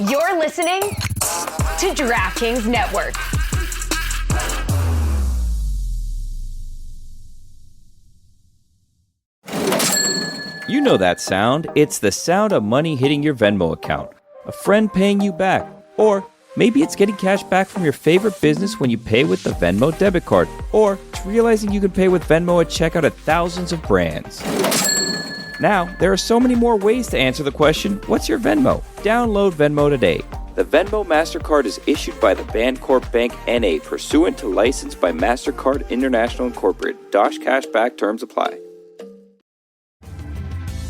You're listening to DraftKings Network. You know that sound. It's the sound of money hitting your Venmo account, a friend paying you back, or maybe it's getting cash back from your favorite business when you pay with the Venmo debit card, or it's realizing you can pay with Venmo at checkout at thousands of brands. Now, there are so many more ways to answer the question, what's your Venmo? Download Venmo today. The Venmo MasterCard is issued by the Bancorp Bank N.A. pursuant to license by MasterCard International Incorporated. Dosh Cashback terms apply.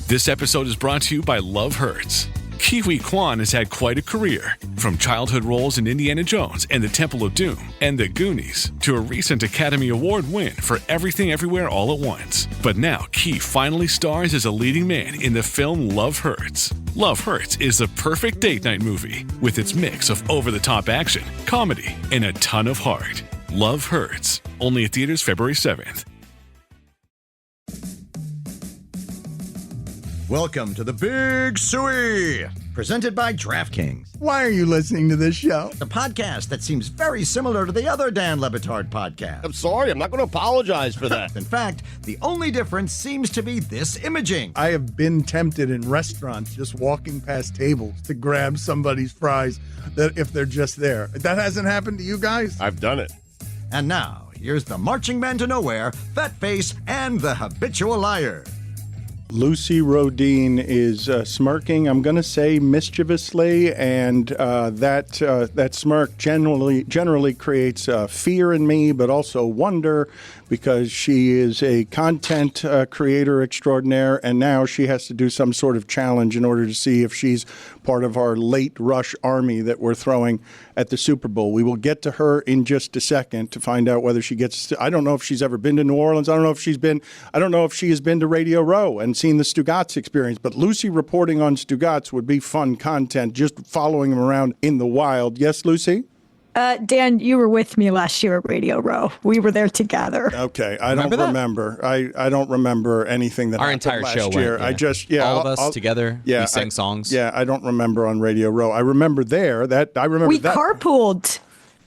This episode is brought to you by Love Hurts. Kiwi Kwan has had quite a career, from childhood roles in Indiana Jones and the Temple of Doom and The Goonies to a recent Academy Award win for Everything Everywhere All at Once. But now Ki finally stars as a leading man in the film Love Hurts. Love Hurts is the perfect date night movie with its mix of over-the-top action, comedy, and a ton of heart. Love Hurts, only at theaters February 7th. Welcome to the Big Suey, presented by DraftKings. Why are you listening to this show? A podcast that seems very similar to the other Dan Le Batard podcast. I'm sorry, I'm not going to apologize for that. In fact, the only difference seems to be this imaging. I have been tempted in restaurants just walking past tables to grab somebody's fries that if they're just there. That hasn't happened to you guys? I've done it. And now, here's the marching man to nowhere, Fat Face, and the habitual liar. Lucy Rodine is smirking, I'm going to say mischievously, and that smirk generally creates fear in me, but also wonder, because she is a content creator extraordinaire, and now she has to do some sort of challenge in order to see if she's part of our late rush army that we're throwing at the Super Bowl. We will get to her in just a second to find out whether she gets to, I don't know if she's ever been to New Orleans. I don't know if she has been to Radio Row and seen the Stugotz experience, but Lucy reporting on Stugotz would be fun content, just following him around in the wild. Yes, Lucy? Dan, you were with me last year at Radio Row. We were there together. Okay, I don't remember. I don't remember anything that happened entire last show year. Went, yeah. All of us together. Yeah, we sang songs. Yeah, I don't remember on Radio Row. I remember there. We carpooled.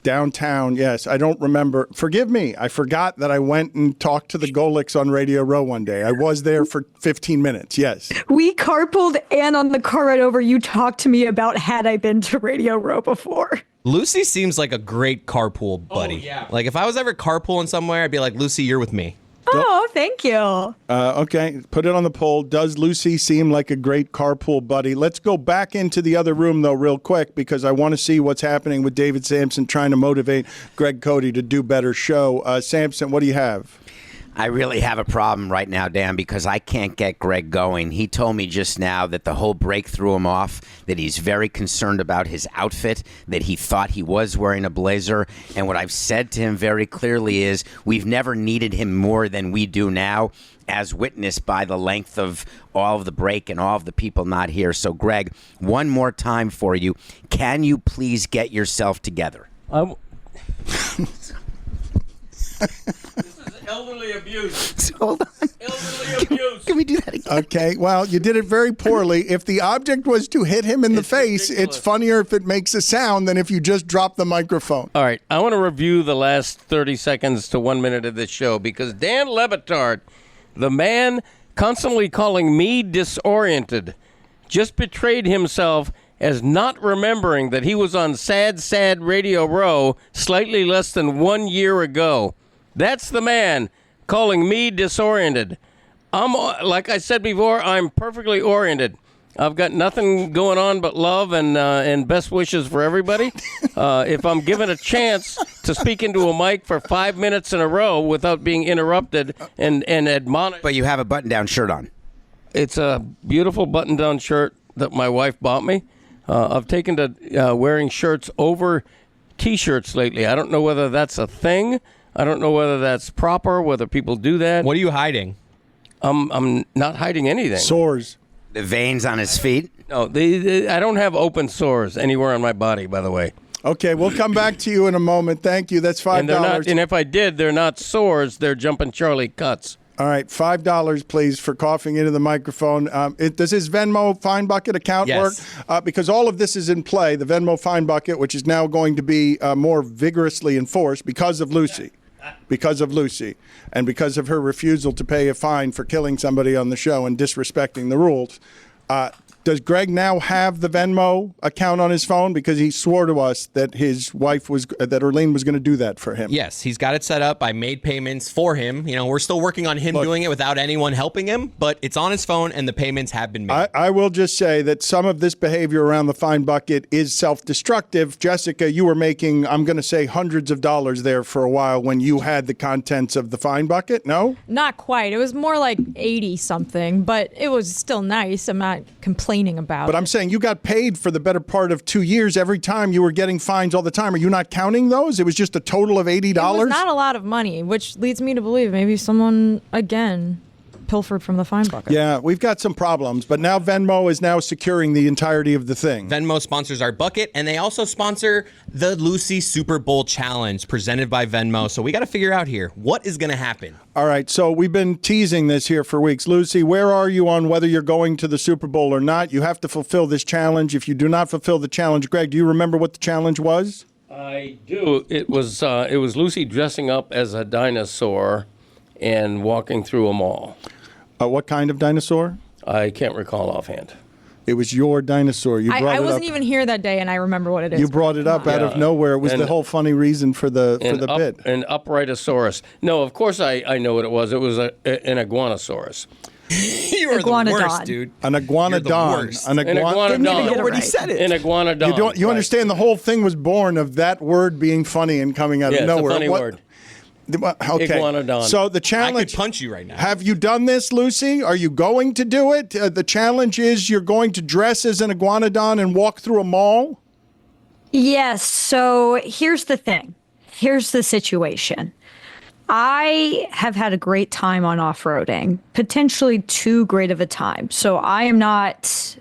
Downtown, yes. I don't remember. Forgive me. I forgot that I went and talked to the Golics on Radio Row one day. I was there for 15 minutes, yes. We carpooled, and on the car ride over, you talked to me about had I been to Radio Row before. Lucy seems like a great carpool buddy. Oh, yeah. Like, if I was ever carpooling somewhere, I'd be like, Lucy, you're with me. Oh, thank you. Okay, put it on the poll. Does Lucy seem like a great carpool buddy? Let's go back into the other room, though, real quick, because I want to see what's happening with David Samson trying to motivate Greg Cody to do better show. Samson, what do you have? I really have a problem right now, Dan, because I can't get Greg going. He told me just now that the whole break threw him off, that he's very concerned about his outfit, that he thought he was wearing a blazer. And what I've said to him very clearly is we've never needed him more than we do now, as witnessed by the length of all of the break and all of the people not here. So, Greg, one more time for you. Can you please get yourself together? Elderly abuse. Hold on. Elderly abuse. Can we do that again? Okay, well, you did it very poorly. If the object was to hit him in the face, ridiculous. It's funnier if it makes a sound than if you just drop the microphone. All right, I want to review the last 30 seconds to 1 minute of this show because Dan Le Batard, the man constantly calling me disoriented, just betrayed himself as not remembering that he was on Sad Radio Row slightly less than 1 year ago. That's the man calling me disoriented. Like I said before, I'm perfectly oriented. I've got nothing going on but love and best wishes for everybody. If I'm given a chance to speak into a mic for 5 minutes in a row without being interrupted and admonished. But you have a button-down shirt on. It's a beautiful button-down shirt that my wife bought me. I've taken to wearing shirts over T-shirts lately. I don't know whether that's a thing. I don't know whether that's proper, whether people do that. What are you hiding? I'm not hiding anything. Sores. The veins on his feet? No, I don't have open sores anywhere on my body, by the way. Okay, we'll come back to you in a moment. Thank you. That's $5. And if I did, they're not sores. They're Jumpin' Charlie cuts. All right, $5, please, for coughing into the microphone. Does his Venmo Fine Bucket account work? Because all of this is in play. The Venmo Fine Bucket, which is now going to be more vigorously enforced because of Lucy. Because of Lucy. And because of her refusal to pay a fine for killing somebody on the show and disrespecting the rules. Does Greg now have the Venmo account on his phone? Because he swore to us that his wife that Erlene was going to do that for him. Yes, he's got it set up. I made payments for him. You know, we're still working on him doing it without anyone helping him, but it's on his phone and the payments have been made. I will just say that some of this behavior around the fine bucket is self-destructive. Jessica, you were making, I'm going to say, hundreds of dollars there for a while when you had the contents of the fine bucket. No? Not quite. It was more like 80 something, but it was still nice. I'm not complaining about But I'm saying you got paid for the better part of 2 years every time you were getting fines all the time. Are you not counting those? It was just a total of $80? It was not a lot of money, which leads me to believe maybe someone, again, pilfered from the fine bucket. Yeah, we've got some problems, but now Venmo is now securing the entirety of the thing. Venmo sponsors our bucket, and they also sponsor the Lucy Super Bowl Challenge presented by Venmo. So we got to figure out here, what is going to happen? All right, so we've been teasing this here for weeks. Lucy, where are you on whether you're going to the Super Bowl or not? You have to fulfill this challenge. If you do not fulfill the challenge, Greg, do you remember what the challenge was? I do. It was Lucy dressing up as a dinosaur and walking through a mall. What kind of dinosaur? I can't recall offhand. It was your dinosaur. You brought it up. I wasn't even here that day, and I remember what it is. You brought it up out of nowhere. It was the whole funny reason for the bit. An uprightosaurus. No, of course I know what it was. It was an iguanosaurus. You are the worst, dude. An iguanadon. An iguanadon. You already said it. An iguanadon. You understand the whole thing was born of that word being funny and coming out of nowhere. It's a funny word. Okay. Iguanadon. So the challenge. I could punch you right now. Have you done this, Lucy? Are you going to do it? The challenge is you're going to dress as an iguanadon and walk through a mall? Yes. So here's the thing. Here's the situation. I have had a great time on off-roading, potentially too great of a time. So I'm not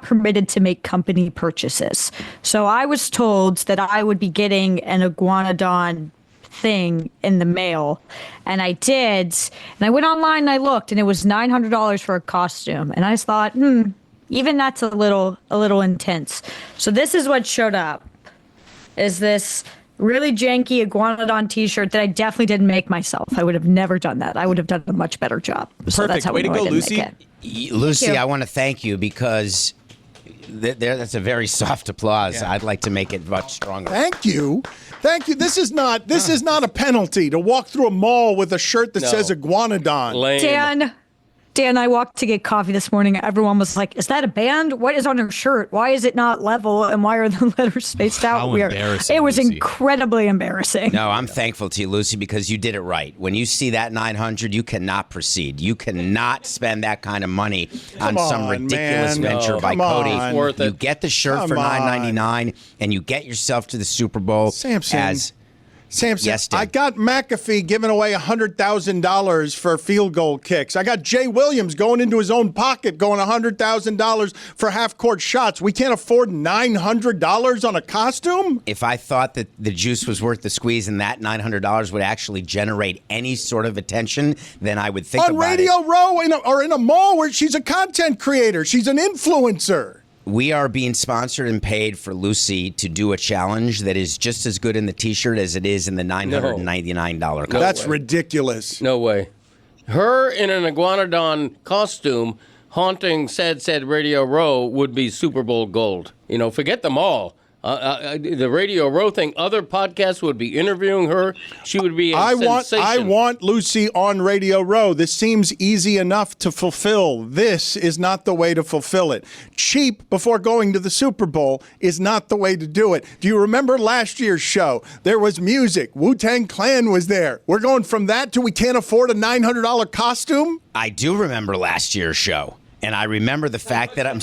permitted to make company purchases. So I was told that I would be getting an iguanadon thing in the mail, and I did, and I went online and I looked, and it was $900 for a costume, and I just thought, even that's a little intense. So this is what showed up, is this really janky iguanodon t-shirt that I definitely didn't make myself. I would have never done that. I would have done a much better job. So that's how way to go, Lucy. Lucy, I want to thank you because that's a very soft applause. Yeah. I'd like to make it much stronger. Thank you. This is not a penalty to walk through a mall with a shirt that says Iguanadon. Lame. Dan, I walked to get coffee this morning. Everyone was like, "Is that a band? What is on her shirt? Why is it not level? And why are the letters spaced out?" How embarrassing, It was Lucy. Incredibly embarrassing. No, I'm thankful to you, Lucy, because you did it right. When you see that 900, you cannot proceed. You cannot spend that kind of money on some ridiculous venture by Cody. It's worth it. You get the shirt for $9.99, and you get yourself to the Super Bowl Samson, yes, Dan. I got McAfee giving away $100,000 for field goal kicks. I got Jay Williams going into his own pocket, going $100,000 for half-court shots. We can't afford $900 on a costume? If I thought that the juice was worth the squeeze and that $900 would actually generate any sort of attention, then I would think about it. On Radio Row or in a mall where she's a content creator. She's an influencer. We are being sponsored and paid for Lucy to do a challenge that is just as good in the T-shirt as it is in the $999 costume. That's ridiculous. No way. Her in an iguanodon costume haunting said Radio Row would be Super Bowl gold. Forget them all. The Radio Row thing, other podcasts would be interviewing her. She would be a sensation. I want Lucy on Radio Row. This seems easy enough to fulfill. This is not the way to fulfill it. Cheap before going to the Super Bowl is not the way to do it. Do you remember last year's show? There was music. Wu-Tang Clan was there. We're going from that to we can't afford a $900 costume? I do remember last year's show. And I remember the fact that I'm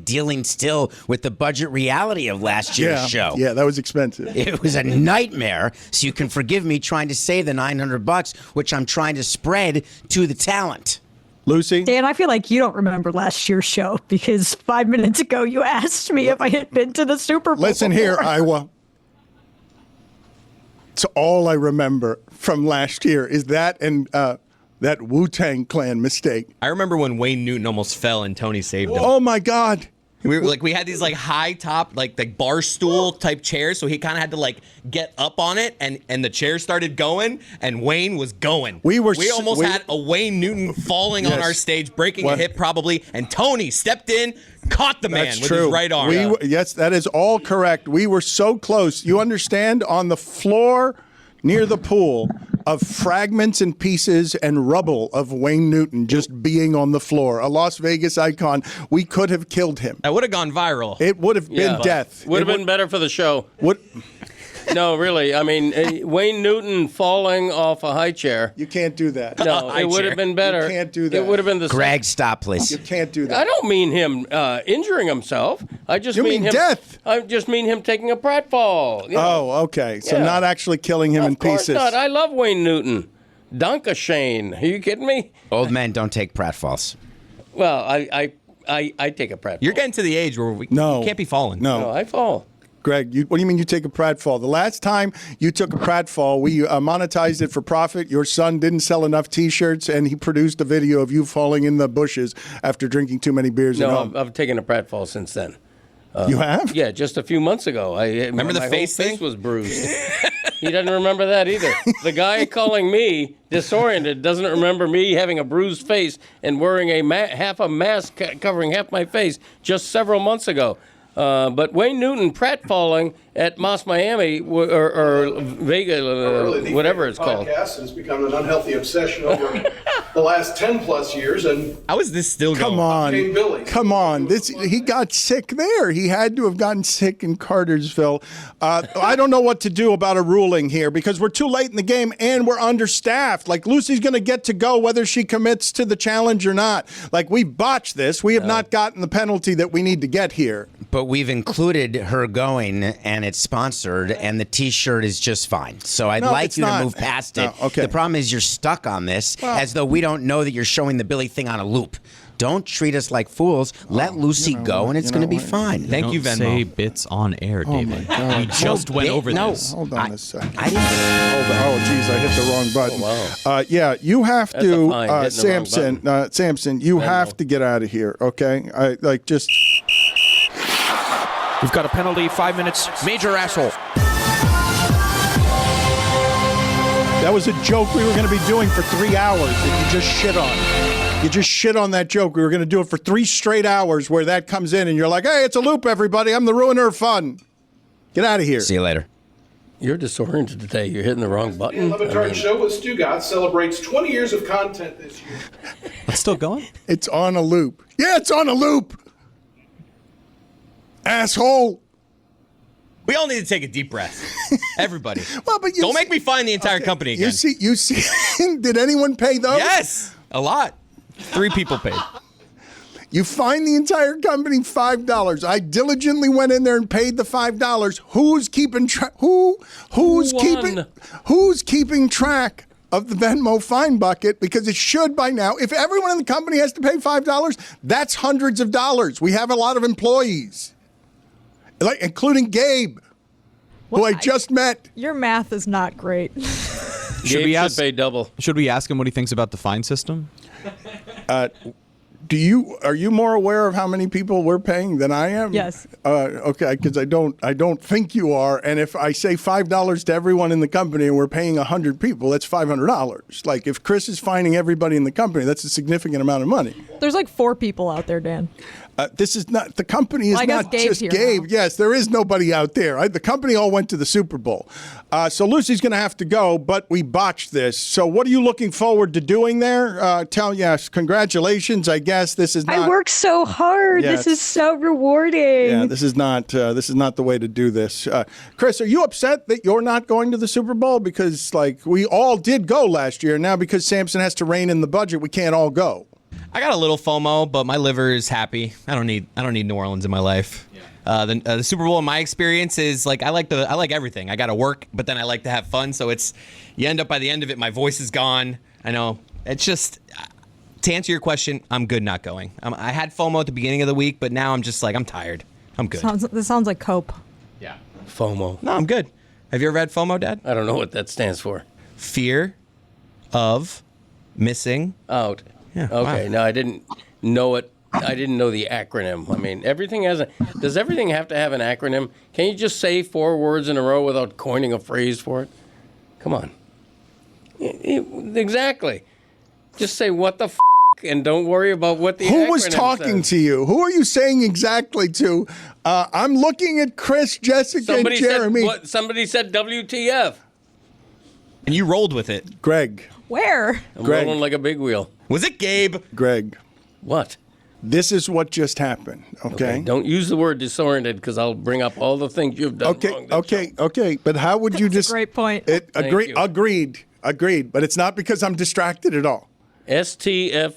dealing still with the budget reality of last year's show. Yeah, that was expensive. It was a nightmare. So you can forgive me trying to save the $900, which I'm trying to spread to the talent. Lucy? Dan, I feel like you don't remember last year's show because 5 minutes ago you asked me if I had been to the Super Bowl. Listen here, Iowa. It's all I remember from last year is that and that Wu-Tang Clan mistake. I remember when Wayne Newton almost fell and Tony saved him. Oh my God. We had these like high top, like the bar stool type chairs, so he kind of had to like get up on it, and the chair started going, and Wayne was going. We almost had a Wayne Newton falling on our stage, breaking a hip probably, and Tony stepped in, caught the man with his right arm. Yes, that is all correct. We were so close. You understand? On the floor near the pool of fragments and pieces and rubble of Wayne Newton just being on the floor, a Las Vegas icon. We could have killed him. That would have gone viral. It would have been death. Would have been better for the show. No, really. I mean, Wayne Newton falling off a high chair. You can't do that. No, it would have been better. You can't do that. It would have been the Greg, stop, please. You can't do that. I don't mean him injuring himself. I just mean him, death. I just mean him taking a pratfall. You know? Oh, okay. So not actually killing him in pieces. Of course not. I love Wayne Newton. Danke Shane. Are you kidding me? Old men don't take pratfalls. Well, I take a pratfall. You're getting to the age where we can't be falling. No, I fall. Greg, what do you mean you take a pratfall? The last time you took a pratfall, we monetized it for profit. Your son didn't sell enough T-shirts, and he produced a video of you falling in the bushes after drinking too many beers at home. No, I've taken a pratfall since then. You have? Yeah, just a few months ago. Remember the my face whole thing? face was bruised. He doesn't remember that either. The guy calling me disoriented doesn't remember me having a bruised face and wearing half a mask covering half my face just several months ago. But Wayne Newton pratfalling at Moss Miami or Vega, whatever it's called. It's become an unhealthy obsession over the last 10 plus years. And how is this still going? Come on. He got sick there. He had to have gotten sick in Cartersville. I don't know what to do about a ruling here because we're too late in the game and we're understaffed. Like Lucy's going to get to go whether she commits to the challenge or not. Like we botched this. We have not gotten the penalty that we need to get here. But we've included her going, and it's sponsored, and the T-shirt is just fine. So I'd like you to move past it. Okay. The problem is you're stuck on this as though we don't know that you're showing the Billy thing on a loop. Don't treat us like fools. Let Lucy go, and it's going to be fine. Thank you, Venmo. Say bits on air, David. We just went over this. Hold on a second. I didn't. Oh, geez, I hit the wrong button. Oh, wow. You have That's to, a fine, hitting the wrong Samson, you have to get out of here, okay? We've got a penalty, 5 minutes. Major asshole. That was a joke we were going to be doing for 3 hours that you just shit on. You just shit on that joke. We were going to do it for 3 straight hours where that comes in and you're like, hey, it's a loop, everybody. I'm the ruiner of fun. Get out of here. See you later. You're disoriented today. You're hitting the wrong button. The Batard Show with Stugotz celebrates 20 years of content this year. It's still going? It's on a loop. Yeah, it's on a loop. Asshole. We all need to take a deep breath. Everybody. Well, but don't make me find the entire company again. You see, did anyone pay those? Yes, a lot. 3 people paid. You fined the entire company $5. I diligently went in there and paid the $5. Who's keeping track? Who's keeping track of the Venmo fine bucket? Because it should by now. If everyone in the company has to pay $5, that's hundreds of dollars. We have a lot of employees. Like, including Gabe, who I just met. Your math is not great. Gabe should pay double. Should we ask him what he thinks about the fine system? Are you more aware of how many people we're paying than I am? Yes. Okay, because I don't think you are. And if I say $5 to everyone in the company and we're paying 100 people, that's $500. Like if Chris is fining everybody in the company, that's a significant amount of money. There's like 4 people out there, Dan. This is not, the company is not just Gabe. Now. Yes, there is nobody out there. The company all went to the Super Bowl. So Lucy's going to have to go, but we botched this. So what are you looking forward to doing there? Yes, congratulations. I guess this is not. I worked so hard. Yeah, this is so rewarding. Yeah, this is not the way to do this. Chris, are you upset that you're not going to the Super Bowl? Because like we all did go last year. Now because Samson has to rein in the budget, we can't all go. I got a little FOMO, but my liver is happy. I don't need New Orleans in my life. Yeah. The Super Bowl, in my experience, is like I like everything. I got to work, but then I like to have fun. So you end up by the end of it, my voice is gone. I know it's just to answer your question, I'm good not going. I had FOMO at the beginning of the week, but now I'm just like I'm tired. I'm good. This sounds like cope. Yeah, FOMO. No, I'm good. Have you ever had FOMO, Dad? I don't know what that stands for. Fear of Missing. Out. Yeah, Okay. wow. No, I didn't know it. I didn't know the acronym. I mean, everything has a. Does everything have to have an acronym? Can you just say 4 words in a row without coining a phrase for it? Come on. Exactly. Just say what the f*** and don't worry about what the Who was acronym talking says. to you? Who are you saying exactly to? I'm looking at Chris, Jessica, Somebody and Jeremy. Somebody said WTF. And you rolled with it. Greg. Where? I'm Greg. rolling like a big wheel. Was it Gabe? Greg. What? This is what just happened, okay? Don't use the word disoriented because I'll bring up all the things you've done wrong. Okay. But how would you That's a great point. Agreed. Thank you. Agreed. But it's not because I'm distracted at all. STFU,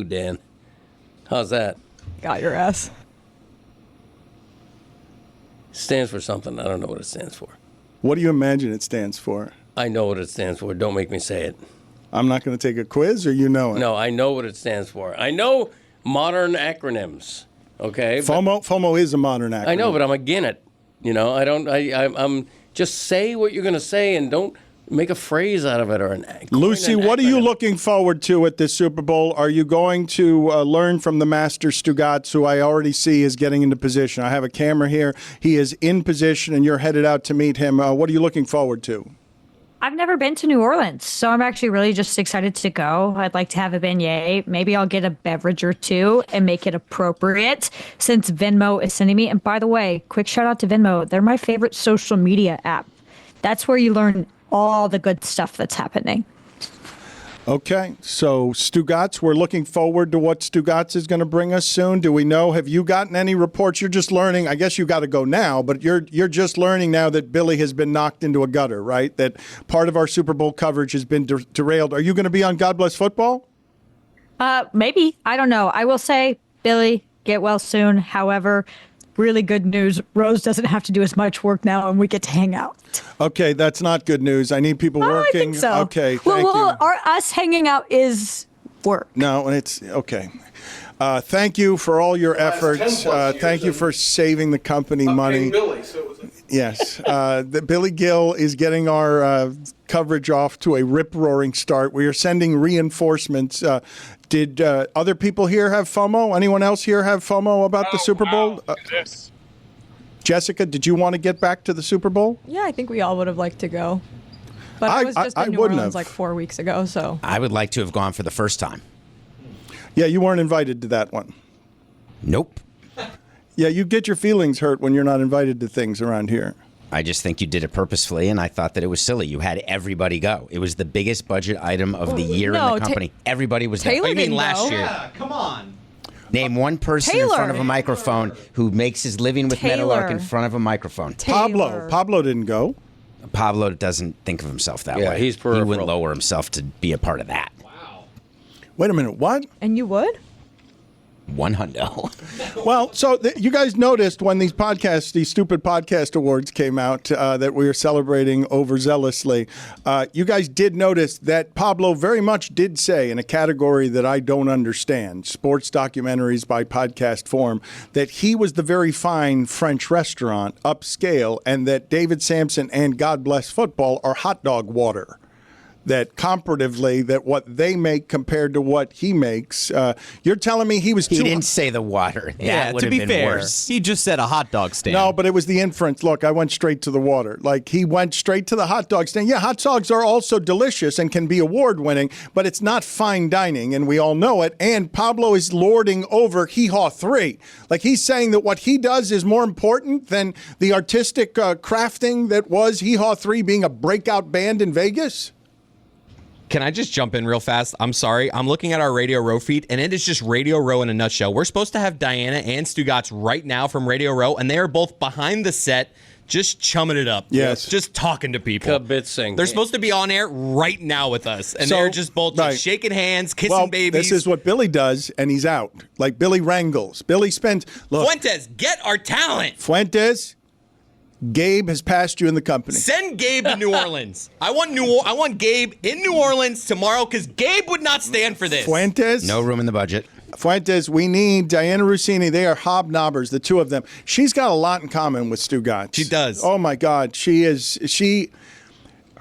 Dan. How's that? Got your ass. Stands for something. I don't know what it stands for. What do you imagine it stands for? I know what it stands for. Don't make me say it. I'm not going to take a quiz, or you know it? No, I know what it stands for. I know modern acronyms. Okay. FOMO is a modern acronym. I know, but I'm against it. You know, I'm just say what you're going to say and don't make a phrase out of it or an. Lucy, what are you looking forward to at this Super Bowl? Are you going to learn from the master Stugotz, who I already see is getting into position? I have a camera here. He is in position, and you're headed out to meet him. What are you looking forward to? I've never been to New Orleans, so I'm actually really just excited to go. I'd like to have a beignet. Maybe I'll get a beverage or two and make it appropriate since Venmo is sending me. And by the way, quick shout out to Venmo. They're my favorite social media app. That's where you learn all the good stuff that's happening. Okay, so Stugotz, we're looking forward to what Stugotz is going to bring us soon. Do we know? Have you gotten any reports? You're just learning. I guess you got to go now, but you're just learning now that Billy has been knocked into a gutter, right? That part of our Super Bowl coverage has been derailed. Are you going to be on God Bless Football? Maybe. I don't know. I will say, Billy, get well soon. However, really good news. Rose doesn't have to do as much work now, and we get to hang out. Okay, that's not good news. I need people working. I think so. Okay, thank you. Us hanging out is work. No, it's okay. Thank you for all your efforts. Thank you for saving the company money. Billy, so it was Yes, Billy Gill is getting our coverage off to a rip-roaring start. We are sending reinforcements. Did other people here have FOMO? Anyone else here have FOMO about the Super Bowl? Yes. Jessica, did you want to get back to the Super Bowl? Yeah, I think we all would have liked to go. But I was just in New wouldn't Orleans have. like 4 weeks ago, so. I would like to have gone for the first time. Yeah, you weren't invited to that one. Nope. Yeah, you get your feelings hurt when you're not invited to things around here. I just think you did it purposefully, and I thought that it was silly. You had everybody go. It was the biggest budget item of the year in the company. Everybody was there. Taylor Oh, you mean didn't last go. year? Yeah, come on. Name one person in front of a microphone who makes his living with Meadowlark in front of a microphone. Pablo didn't go. Pablo doesn't think of himself that Yeah, way. he's He peripheral. wouldn't lower himself to be a part of that. Wait a minute, what? And you would? $100. Well, so you guys noticed when these stupid podcast awards came out that we were celebrating overzealously. You guys did notice that Pablo very much did say in a category that I don't understand, sports documentaries by podcast form, that he was the very fine French restaurant, upscale, and that David Samson and God Bless Football are hot dog water. That comparatively, that what they make compared to what he makes, you're telling me he was He didn't say the water. That would to have be been fair, worse. he just said a hot dog stand. No, but it was the inference. Look, I went straight to the water. Like, he went straight to the hot dog stand. Yeah, hot dogs are also delicious and can be award-winning, but it's not fine dining, and we all know it. And Pablo is lording over Hee Haw 3. Like, he's saying that what he does is more important than the artistic crafting that was Hee Haw 3 being a breakout band in Vegas. Can I just jump in real fast? I'm sorry. I'm looking at our Radio Row feed, and it is just Radio Row in a nutshell. We're supposed to have Diana and Stugotz right now from Radio Row, and they are both behind the set, just chumming it up. Yes. Just talking to people. Kabitzing. They're supposed to be on air right now with us, and So, they're just both right. just shaking hands, kissing babies. This is what Billy does, and he's out. Like, Billy wrangles. Billy spends... Look, Fuentes, get our talent. Fuentes, Gabe has passed you in the company. Send Gabe to New Orleans. I want Gabe in New Orleans tomorrow because Gabe would not stand for this. Fuentes. No room in the budget. Fuentes, we need Diana Rossini. They are hobnobbers, the two of them. She's got a lot in common with Stugotz. She does. Oh, my God. She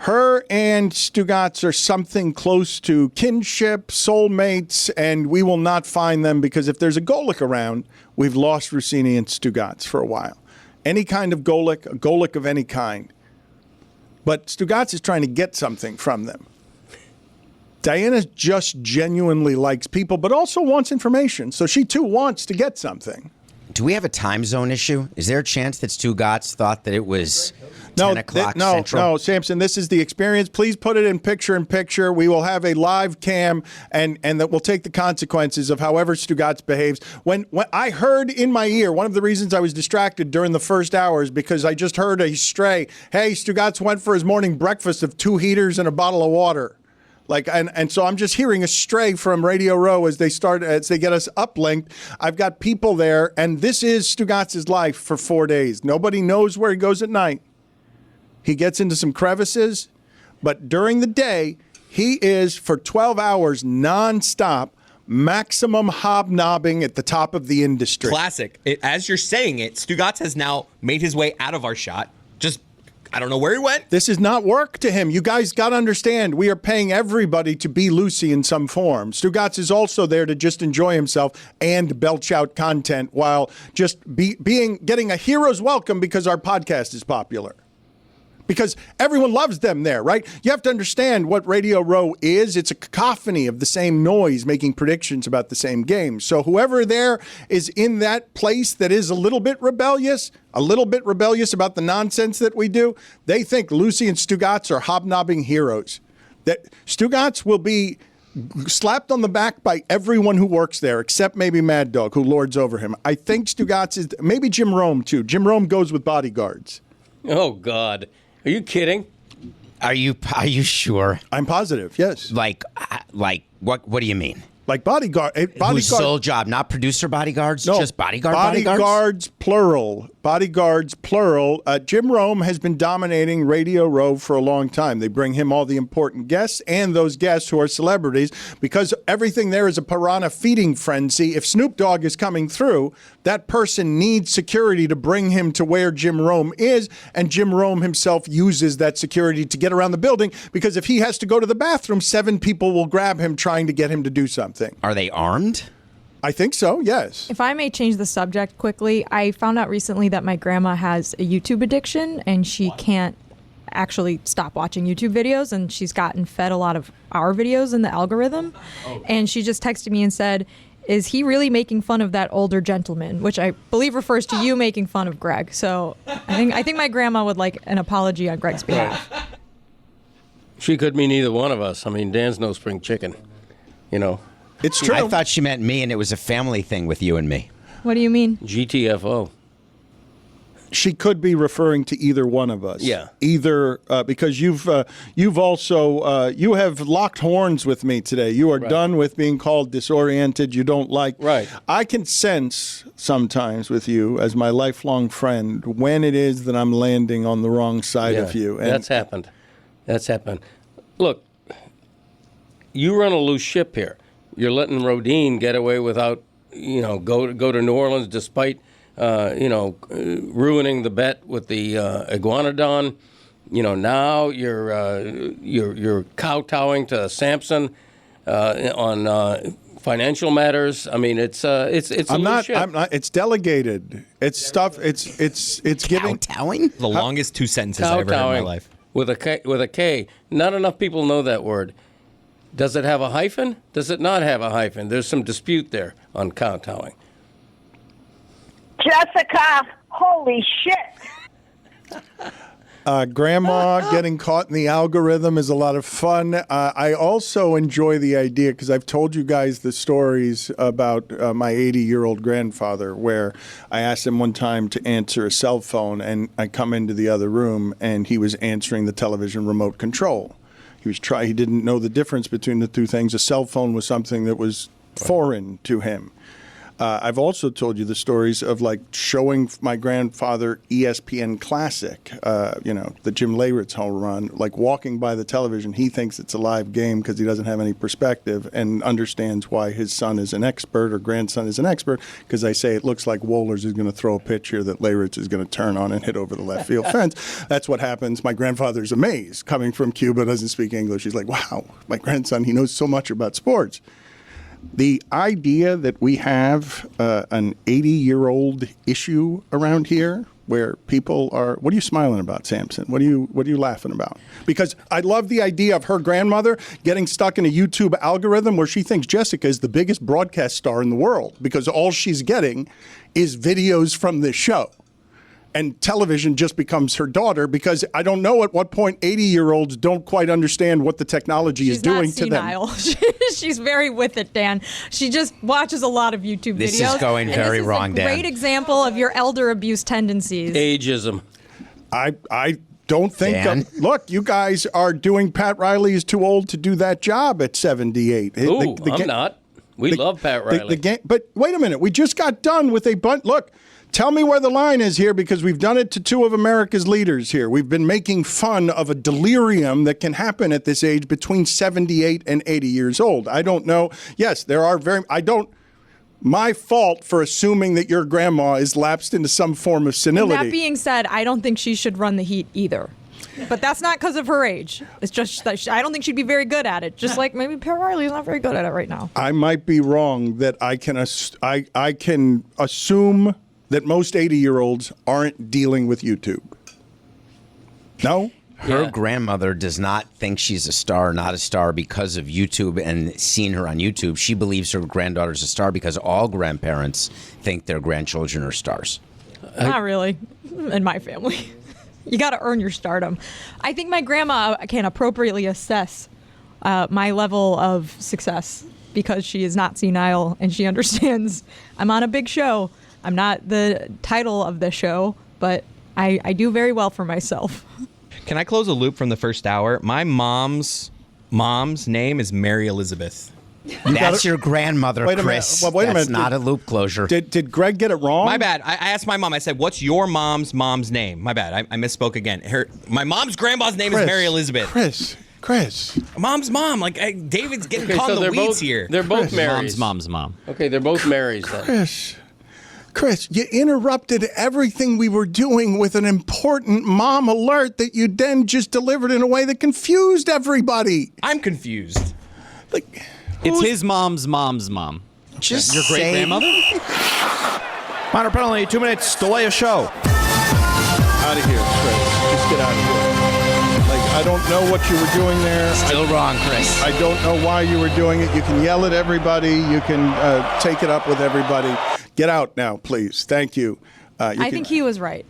Her and Stugotz are something close to kinship, soulmates, and we will not find them because if there's a Golic around, we've lost Rossini and Stugotz for a while. Any kind of Golic, a Golic of any kind. But Stugotz is trying to get something from them. Diana just genuinely likes people, but also wants information. So she, too, wants to get something. Do we have a time zone issue? Is there a chance that Stugotz thought that it was 10 o'clock Central? No, Samson, this is the experience. Please put it in picture. We will have a live cam, and that we'll take the consequences of however Stugotz behaves. When I heard in my ear, one of the reasons I was distracted during the first hours because I just heard a stray, hey, Stugotz went for his morning breakfast of 2 heaters and a bottle of water. And so I'm just hearing a stray from Radio Row as they get us uplinked. I've got people there, and this is Stugotz's life for 4 days. Nobody knows where he goes at night. He gets into some crevices, but during the day, he is for 12 hours nonstop, maximum hobnobbing at the top of the industry. Classic. As you're saying it, Stugotz has now made his way out of our shot. I don't know where he went. This is not work to him. You guys got to understand, we are paying everybody to be Lucy in some form. Stugotz is also there to just enjoy himself and belch out content while just getting a hero's welcome because our podcast is popular. Because everyone loves them there, right? You have to understand what Radio Row is. It's a cacophony of the same noise making predictions about the same game. So whoever there is in that place that is a little bit rebellious about the nonsense that we do, they think Lucy and Stugotz are hobnobbing heroes. That Stugotz will be slapped on the back by everyone who works there, except maybe Mad Dog, who lords over him. I think Stugotz is, maybe Jim Rome, too. Jim Rome goes with bodyguards. Oh, God. Are you kidding? Are you sure? I'm positive, yes. Like what do you mean? Like bodyguard. Whose sole job, not producer bodyguards? No, just bodyguards? Bodyguards, plural. Bodyguards, plural. Jim Rome has been dominating Radio Row for a long time. They bring him all the important guests and those guests who are celebrities because everything there is a piranha feeding frenzy. If Snoop Dogg is coming through, that person needs security to bring him to where Jim Rome is, and Jim Rome himself uses that security to get around the building because if he has to go to the bathroom, 7 people will grab him trying to get him to do something. Are they armed? I think so, yes. If I may change the subject quickly, I found out recently that my grandma has a YouTube addiction and she can't actually stop watching YouTube videos, and she's gotten fed a lot of our videos in the algorithm. And she just texted me and said, is he really making fun of that older gentleman? Which I believe refers to you making fun of Greg. So I think my grandma would like an apology on Greg's behalf. She could mean either one of us. I mean, Dan's no spring chicken, you know. It's true. I thought she meant me, and it was a family thing with you and me. What do you mean? GTFO. She could be referring to either one of us. Yeah. Either because you've also you have locked horns with me today. You are done with being called disoriented. You don't like. Right. I can sense sometimes with you as my lifelong friend when it is that I'm landing on the wrong side of you. And that's happened. That's happened. Look, you run a loose ship here. You're letting Rodin get away without, go to New Orleans despite, ruining the bet with the Iguanadon. Now you're kowtowing to Samson on financial matters. I mean, it's a loose ship. I'm not. It's delegated. It's stuff. It's giving kowtowing. The longest 2 sentences I've ever heard in my life. With a K. Not enough people know that word. Does it have a hyphen? Does it not have a hyphen? There's some dispute there on kowtowing. Jessica, holy shit. Grandma getting caught in the algorithm is a lot of fun. I also enjoy the idea, because I've told you guys the stories about my 80-year-old grandfather, where I asked him one time to answer a cell phone, and I come into the other room, and he was answering the television remote control. He didn't know the difference between the two things. A cell phone was something that was foreign to him. I've also told you the stories of like showing my grandfather ESPN Classic, the Jim Leyritz home run, like walking by the television. He thinks it's a live game because he doesn't have any perspective and understands why his son is an expert or grandson is an expert, because I say it looks like Wohlers is going to throw a pitch here that Leyritz is going to turn on and hit over the left field fence. That's what happens. My grandfather's amazed. Coming from Cuba, doesn't speak English. He's like, wow, my grandson, he knows so much about sports. The idea that we have an 80-year-old issue around here where people are, what are you smiling about, Samson? What are you laughing about? Because I love the idea of her grandmother getting stuck in a YouTube algorithm where she thinks Jessica is the biggest broadcast star in the world because all she's getting is videos from this show. And television just becomes her daughter because I don't know at what point 80-year-olds don't quite understand what the technology is doing to them. She's very with it, Dan. She just watches a lot of YouTube videos. This is going very wrong, Dan. Great example of your elder abuse tendencies. Ageism. I don't think. Look, you guys are doing. Pat Riley is too old to do that job at 78. Ooh, I'm not. We love Pat Riley. But wait a minute. We just got done with a bunch. Look. Tell me where the line is here, because we've done it to two of America's leaders here. We've been making fun of a delirium that can happen at this age between 78 and 80 years old. I don't know. Yes, there are my fault for assuming that your grandma is lapsed into some form of senility. And that being said, I don't think she should run the Heat either. But that's not because of her age. It's just that I don't think she'd be very good at it. Just like maybe Pat Riley's not very good at it right now. I might be wrong that I can assume that most 80-year-olds aren't dealing with YouTube. No? Her grandmother does not think she's a star, not a star because of YouTube and seeing her on YouTube. She believes her granddaughter's a star because all grandparents think their grandchildren are stars. Not really, in my family. You got to earn your stardom. I think my grandma can appropriately assess my level of success because she is not senile and she understands I'm on a big show. I'm not the title of the show, but I do very well for myself. Can I close a loop from the first hour? My mom's name is Mary Elizabeth. That's your grandmother, Chris. Wait a minute. That's not a loop closure. Did Greg get it wrong? My bad. I asked my mom. I said, "What's your mom's name?" My bad. I misspoke again. My mom's grandma's name is Mary Elizabeth. Chris. Mom's mom. Like David's getting caught in the weeds here. They're both Marys. Mom's mom. Okay, they're both Marys then. Chris, you interrupted everything we were doing with an important mom alert that you then just delivered in a way that confused everybody. I'm confused. It's his mom's mom. Just your great grandmother? Minor penalty, 2 minutes, delay a show. Out of here, Chris. Just get out of here. I don't know what you were doing there. Still wrong, Chris. I don't know why you were doing it. You can yell at everybody. You can take it up with everybody. Get out now, please. Thank you. I think he was right.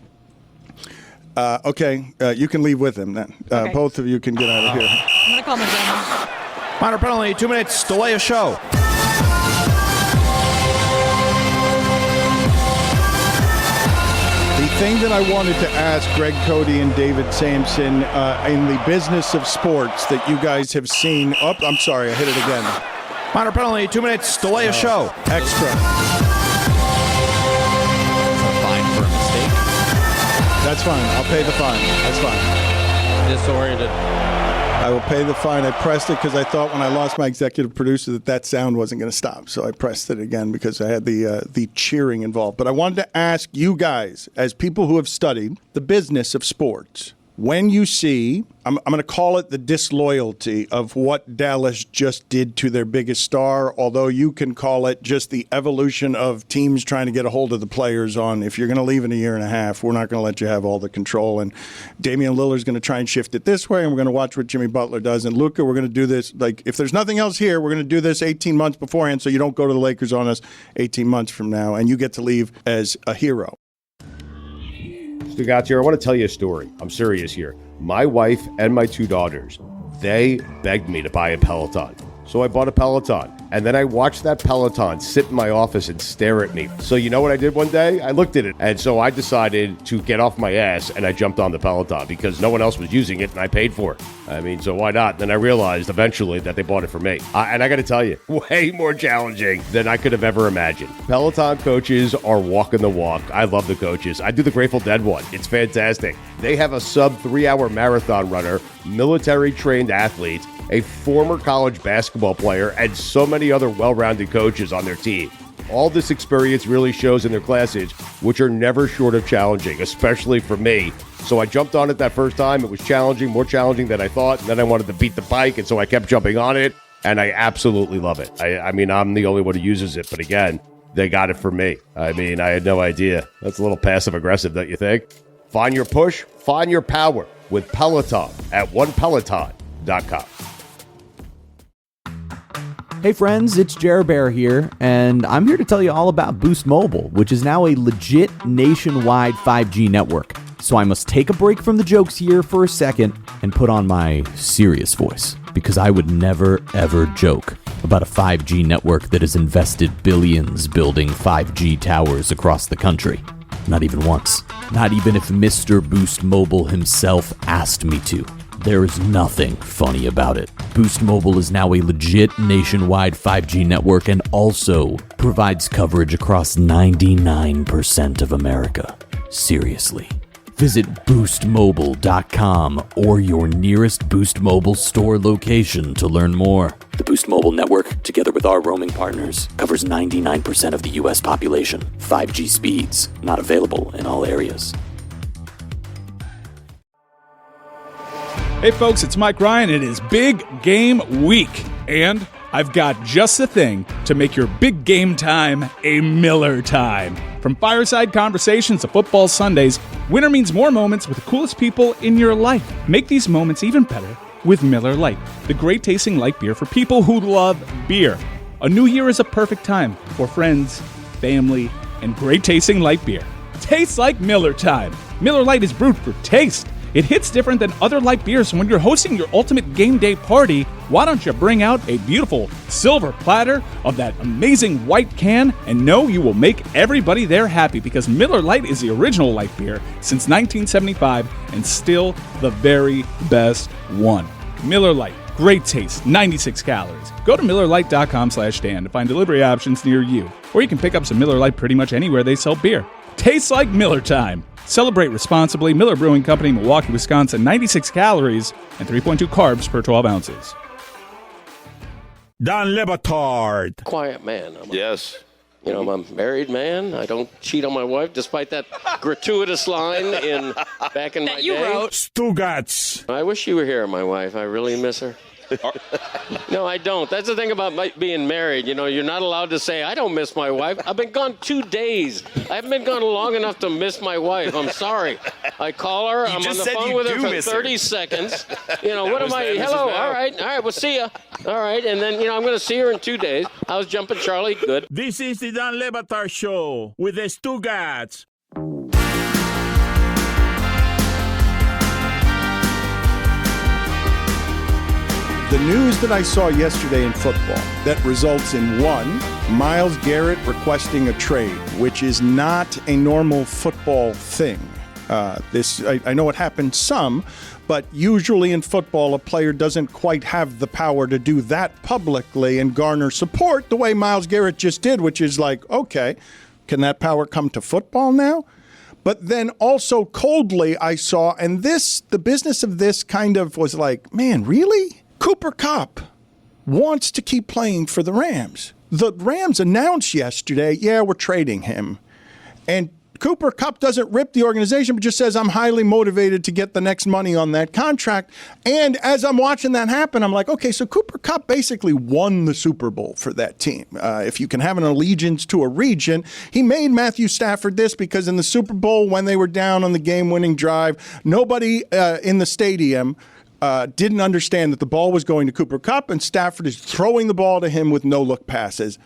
Okay, you can leave with him then. Okay. Both of you can get out of here. I'm going to call my grandma. Minor penalty, 2 minutes, delay a show. The thing that I wanted to ask Greg Cody and David Samson in the business of sports that you guys have seen. Oh, I'm sorry, I hit it again. Minor penalty, 2 minutes, delay a show. Extra. Fine for a mistake. That's fine. I'll pay the fine. That's fine. Disoriented. I will pay the fine. I pressed it because I thought when I lost my executive producer that sound wasn't going to stop. So I pressed it again because I had the cheering involved. But I wanted to ask you guys, as people who have studied the business of sports, when you see, I'm going to call it the disloyalty of what Dallas just did to their biggest star, although you can call it just the evolution of teams trying to get a hold of the players on, if you're going to leave in a year and a half, we're not going to let you have all the control. And Damian Lillard's going to try and shift it this way, and we're going to watch what Jimmy Butler does. And Luka, we're going to do this, like, if there's nothing else here, we're going to do this 18 months beforehand so you don't go to the Lakers on us 18 months from now, and you get to leave as a hero. Stugotz here. I want to tell you a story. I'm serious here. My wife and my 2 daughters, they begged me to buy a Peloton. So I bought a Peloton. And then I watched that Peloton sit in my office and stare at me. So you know what I did one day? I looked at it. And so I decided to get off my ass and I jumped on the Peloton because no one else was using it and I paid for it. I mean, so why not? Then I realized eventually that they bought it for me. And I got to tell you, way more challenging than I could have ever imagined. Peloton coaches are walking the walk. I love the coaches. I do the Grateful Dead one. It's fantastic. They have a sub 3-hour marathon runner, military trained athlete, a former college basketball player, and so many other well-rounded coaches on their team. All this experience really shows in their classes, which are never short of challenging, especially for me. So I jumped on it that first time. It was challenging, more challenging than I thought. And then I wanted to beat the bike, and so I kept jumping on it, and I absolutely love it. I mean, I'm the only one who uses it, but again, they got it for me. I mean, I had no idea. That's a little passive-aggressive, don't you think? Find your push, find your power with Peloton at onepeloton.com. Hey friends, it's Jer Bear here, and I'm here to tell you all about Boost Mobile, which is now a legit nationwide 5G network. So I must take a break from the jokes here for a second and put on my serious voice, because I would never ever joke about a 5G network that has invested billions building 5G towers across the country. Not even once. Not even if Mr. Boost Mobile himself asked me to. There is nothing funny about it. Boost Mobile is now a legit nationwide 5G network and also provides coverage across 99% of America. Seriously. Visit boostmobile.com or your nearest Boost Mobile store location to learn more. The Boost Mobile network, together with our roaming partners, covers 99% of the U.S. population. 5G speeds, not available in all areas. Hey folks, it's Mike Ryan. It is Big Game Week, and I've got just the thing to make your big game time a Miller time. From fireside conversations to football Sundays, winter means more moments with the coolest people in your life. Make these moments even better with Miller Lite, the great tasting light beer for people who love beer. A new year is a perfect time for friends, family, and great tasting light beer. Tastes like Miller time. Miller Lite is brewed for taste. It hits different than other light beers, so when you're hosting your ultimate game day party, why don't you bring out a beautiful silver platter of that amazing white can and know you will make everybody there happy, because Miller Lite is the original light beer since 1975 and still the very best one. Miller Lite, great taste, 96 calories. Go to MillerLite.com/Dan to find delivery options near you, or you can pick up some Miller Lite pretty much anywhere they sell beer. Tastes like Miller time. Celebrate responsibly. Miller Brewing Company, Milwaukee, Wisconsin. 96 calories and 3.2 carbs per 12 ounces. Don Batard. Quiet man. Yes. You know, I'm a married man. I don't cheat on my wife, despite that gratuitous line back in my day. Stugotz. I wish you were here, my wife. I really miss her. No, I don't. That's the thing about being married. You know, you're not allowed to say, I don't miss my wife. I've been gone 2 days. I haven't been gone long enough to miss my wife. I'm sorry. I call her. I'm on the phone with her for 30 seconds. You know, what am I? Hello. All right. We'll see ya. All right. And then, you know, I'm going to see her in 2 days. How's Jumpin' Charlie? Good. This is the Don Batard Show with the Stugotz. The news that I saw yesterday in football that results in one, Myles Garrett requesting a trade, which is not a normal football thing. I know it happened some, but usually in football, a player doesn't quite have the power to do that publicly and garner support the way Myles Garrett just did, which is like, okay, can that power come to football now? But then also coldly I saw, and the business of this kind of was like, man, really? Cooper Kupp wants to keep playing for the Rams. The Rams announced yesterday, yeah, we're trading him. And Cooper Kupp doesn't rip the organization, but just says, I'm highly motivated to get the next money on that contract. And as I'm watching that happen, I'm like, okay, so Cooper Kupp basically won the Super Bowl for that team. If you can have an allegiance to a region, he made Matthew Stafford this because in the Super Bowl, when they were down on the game-winning drive, nobody in the stadium didn't understand that the ball was going to Cooper Kupp, and Stafford is throwing the ball to him with no-look passes.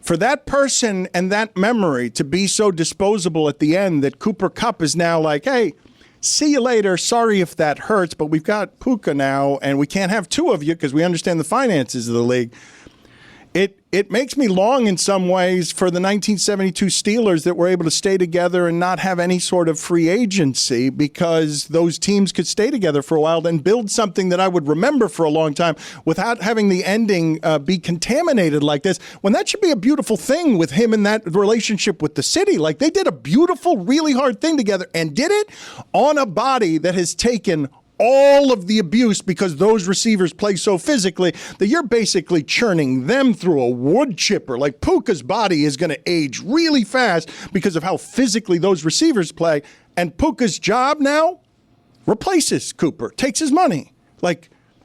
For that person and that memory to be so disposable at the end that Cooper Kupp is now like, hey, see you later, sorry if that hurts, but we've got Puka now, and we can't have two of you because we understand the finances of the league. it makes me long in some ways for the 1972 Steelers that were able to stay together and not have any sort of free agency, because those teams could stay together for a while and build something that I would remember for a long time without having the ending be contaminated like this, when that should be a beautiful thing with him and that relationship with the city. Like, they did a beautiful, really hard thing together and did it on a body that has taken all of the abuse because those receivers play so physically that you're basically churning them through a wood chipper. Like, Puka's body is going to age really fast because of how physically those receivers play. And Puka's job now replaces Cooper, takes his money.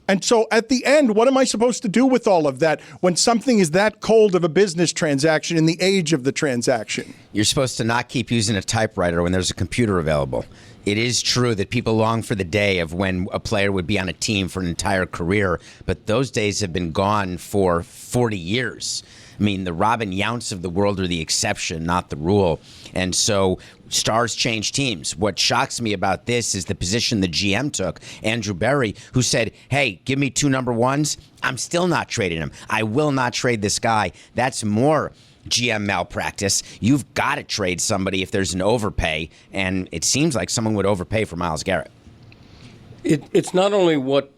And so at the end, what am I supposed to do with all of that when something is that cold of a business transaction in the age of the transaction? You're supposed to not keep using a typewriter when there's a computer available. It is true that people long for the day of when a player would be on a team for an entire career, but those days have been gone for 40 years. I mean, the Robin Younts of the world are the exception, not the rule. And so stars change teams. What shocks me about this is the position the GM took, Andrew Berry, who said, hey, give me 2 number ones. I'm still not trading him. I will not trade this guy. That's more GM malpractice. You've got to trade somebody if there's an overpay, and it seems like someone would overpay for Myles Garrett. It's not only what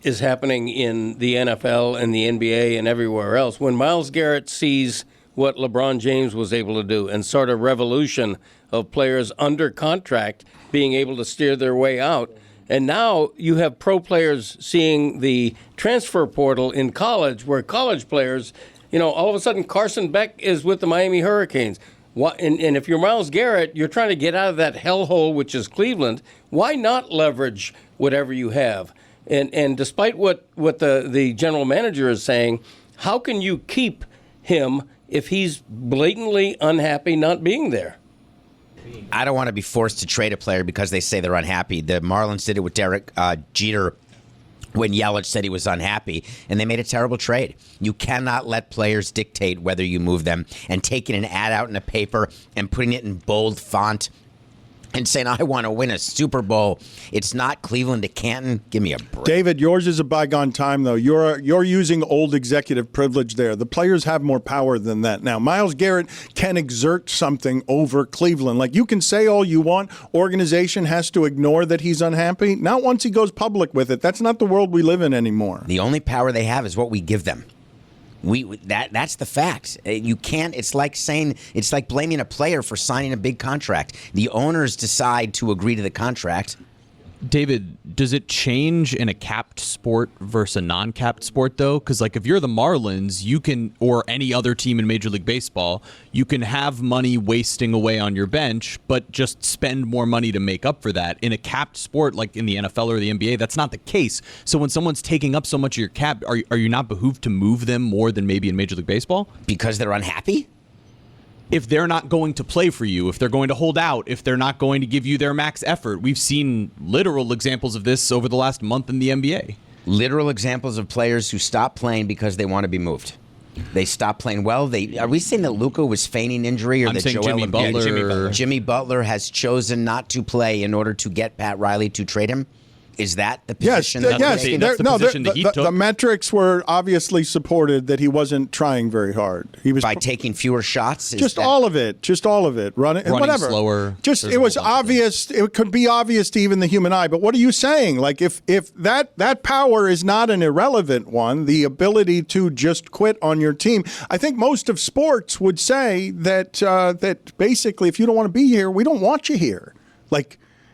is happening in the NFL and the NBA and everywhere else. When Myles Garrett sees what LeBron James was able to do and sort of revolution of players under contract being able to steer their way out, and now you have pro players seeing the transfer portal in college, where college players, all of a sudden Carson Beck is with the Miami Hurricanes. And if you're Myles Garrett, you're trying to get out of that hellhole, which is Cleveland. Why not leverage whatever you have? And despite what the general manager is saying, how can you keep him if he's blatantly unhappy not being there? I don't want to be forced to trade a player because they say they're unhappy. The Marlins did it with Derek Jeter when Yelich said he was unhappy, and they made a terrible trade. You cannot let players dictate whether you move them, and taking an ad out in a paper and putting it in bold font and saying, I want to win a Super Bowl. It's not Cleveland to Canton. Give me a break. David, yours is a bygone time, though. You're using old executive privilege there. The players have more power than that now. Myles Garrett can exert something over Cleveland. Like, you can say all you want. Organization has to ignore that he's unhappy. Not once he goes public with it. That's not the world we live in anymore. The only power they have is what we give them. That's the fact. You can't. It's like blaming a player for signing a big contract. The owners decide to agree to the contract. David, does it change in a capped sport versus a non-capped sport, though? Because, if you're the Marlins, you can, or any other team in Major League Baseball, you can have money wasting away on your bench, but just spend more money to make up for that. In a capped sport, like in the NFL or the NBA, that's not the case. So when someone's taking up so much of your cap, are you not behooved to move them more than maybe in Major League Baseball? Because they're unhappy? If they're not going to play for you, if they're going to hold out, if they're not going to give you their max effort. We've seen literal examples of this over the last month in the NBA. Literal examples of players who stop playing because they want to be moved. They stop playing well. Are we saying that Luka was feigning injury, or I'm that saying Jimmy Butler has chosen not to play in order to get Pat Riley to trade him? Is that the position? The metrics were obviously supported that he wasn't trying very hard. He was by taking fewer shots. All of it, running whatever. Slower. It was obvious. It could be obvious to even the human eye. But what are you saying? Like, if that power is not an irrelevant one, the ability to just quit on your team. I think most of sports would say that basically, if you don't want to be here, we don't want you here.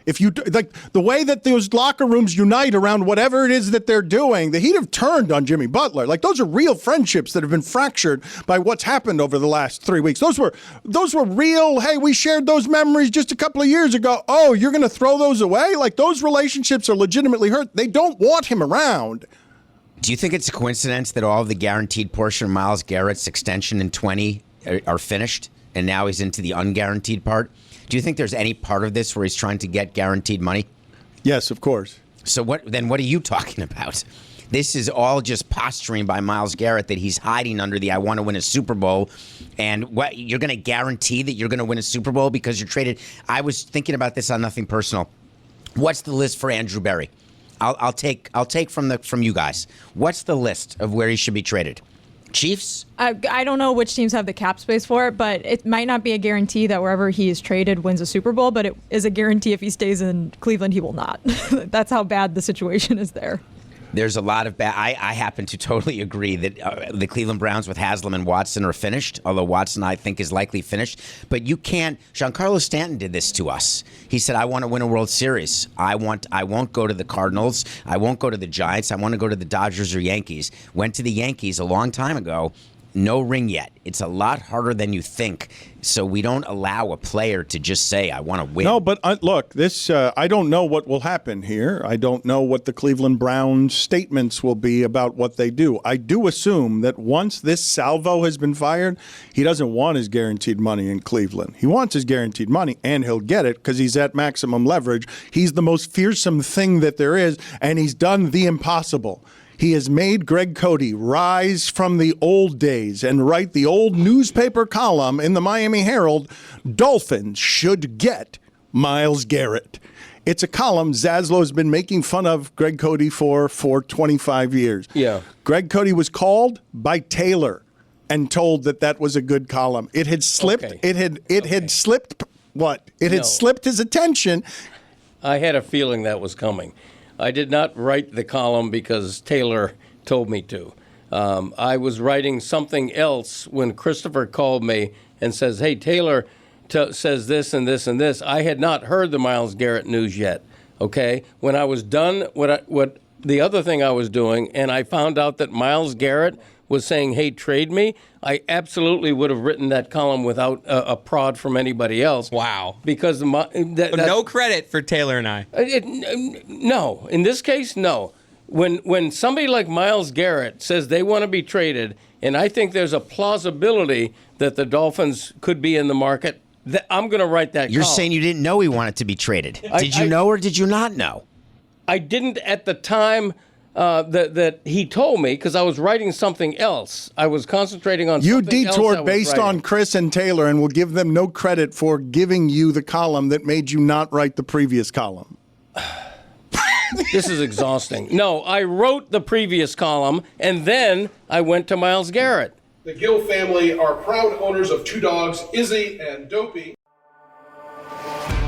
If you the way that those locker rooms unite around whatever it is that they're doing, the Heat have turned on Jimmy Butler. Those are real friendships that have been fractured by what's happened over the last 3 weeks. Those were real. Hey, we shared those memories just a couple of years ago. Oh, you're going to throw those away? Those relationships are legitimately hurt. They don't want him around. Do you think it's a coincidence that all of the guaranteed portion of Myles Garrett's extension in 20 are finished, and now he's into the unguaranteed part? Do you think there's any part of this where he's trying to get guaranteed money? Yes, of course. So what are you talking about? This is all just posturing by Myles Garrett that he's hiding under the I want to win a Super Bowl. And what, you're going to guarantee that you're going to win a Super Bowl because you're traded? I was thinking about this on Nothing Personal. What's the list for Andrew Berry? I'll take from you guys. What's the list of where he should be traded? Chiefs? I don't know which teams have the cap space for it, but it might not be a guarantee that wherever he is traded wins a Super Bowl, but it is a guarantee if he stays in Cleveland, he will not. That's how bad the situation is there. There's a lot of bad. I happen to totally agree that the Cleveland Browns with Haslam and Watson are finished, although Watson I think is likely finished. But you can't. Giancarlo Stanton did this to us. He said, I want to win a World Series. I won't go to the Cardinals. I won't go to the Giants. I want to go to the Dodgers or Yankees. Went to the Yankees a long time ago. No ring yet. It's a lot harder than you think. So we don't allow a player to just say, I want to win. No, but look, this I don't know what will happen here. I don't know what the Cleveland Browns statements will be about what they do. I do assume that once this salvo has been fired, he doesn't want his guaranteed money in Cleveland. He wants his guaranteed money, and he'll get it because he's at maximum leverage. He's the most fearsome thing that there is, and he's done the impossible. He has made Greg Cody rise from the old days and write the old newspaper column in the Miami Herald, Dolphins should get Myles Garrett. It's a column Zaslow has been making fun of Greg Cody for 25 years. Yeah. Greg Cody was called by Taylor and told that was a good column. It had slipped. Okay. It had slipped. What? It had slipped his attention. I had a feeling that was coming. I did not write the column because Taylor told me to. I was writing something else when Christopher called me and says, hey, Taylor says this and this and this. I had not heard the Myles Garrett news yet, okay? When I was done, what the other thing I was doing, and I found out that Myles Garrett was saying, hey, trade me, I absolutely would have written that column without a prod from anybody else. Wow. Because no credit for Taylor and I. No. In this case, no. When somebody like Myles Garrett says they want to be traded, and I think there's a plausibility that the Dolphins could be in the market, I'm going to write that You're column. saying you didn't know he wanted to be traded. Did you know or did you not know? I didn't at the time that he told me because I was writing something else. I was concentrating on you something else. You I detoured was based writing. on Chris and Taylor and will give them no credit for giving you the column that made you not write the previous column. This is exhausting. No, I wrote the previous column, and then I went to Myles Garrett. The Gill family are proud owners of two dogs, Izzy and Dopey.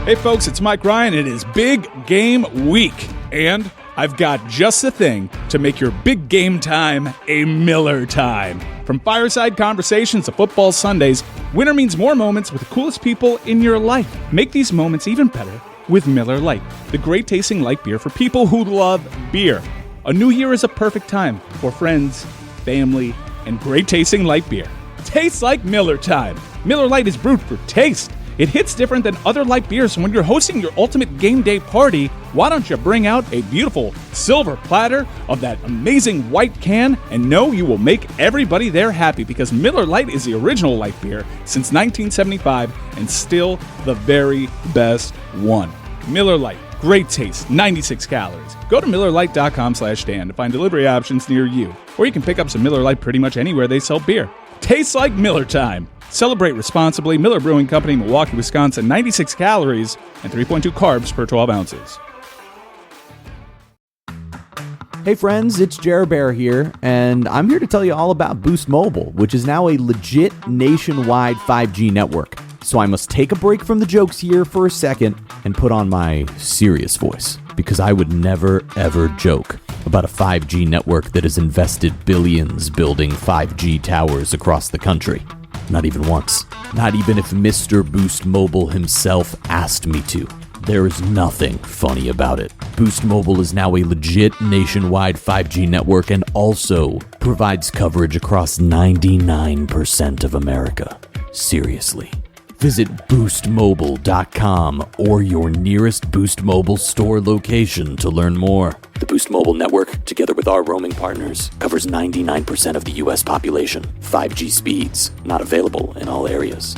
Hey folks, it's Mike Ryan. It is Big Game Week, and I've got just the thing to make your big game time a Miller time. From fireside conversations to football Sundays, winter means more moments with the coolest people in your life. Make these moments even better with Miller Lite, the great tasting light beer for people who love beer. A new year is a perfect time for friends, family, and great tasting light beer. Tastes like Miller time. Miller Lite is brewed for taste. It hits different than other light beers, so when you're hosting your ultimate game day party, why don't you bring out a beautiful silver platter of that amazing white can and know you will make everybody there happy because Miller Lite is the original light beer since 1975 and still the very best one. Miller Lite, great taste, 96 calories. Go to MillerLite.com/Dan to find delivery options near you, or you can pick up some Miller Lite pretty much anywhere they sell beer. Tastes like Miller time. Celebrate responsibly. Miller Brewing Company, Milwaukee, Wisconsin. 96 calories and 3.2 carbs per 12 ounces. Hey friends, it's Jer Bear here, and I'm here to tell you all about Boost Mobile, which is now a legit nationwide 5G network. So I must take a break from the jokes here for a second and put on my serious voice, because I would never ever joke about a 5G network that has invested billions building 5G towers across the country. Not even once. Not even if Mr. Boost Mobile himself asked me to. There is nothing funny about it. Boost Mobile is now a legit nationwide 5G network and also provides coverage across 99% of America. Seriously. Visit boostmobile.com or your nearest Boost Mobile store location to learn more. The Boost Mobile network, together with our roaming partners, covers 99% of the U.S. population. 5G speeds, not available in all areas.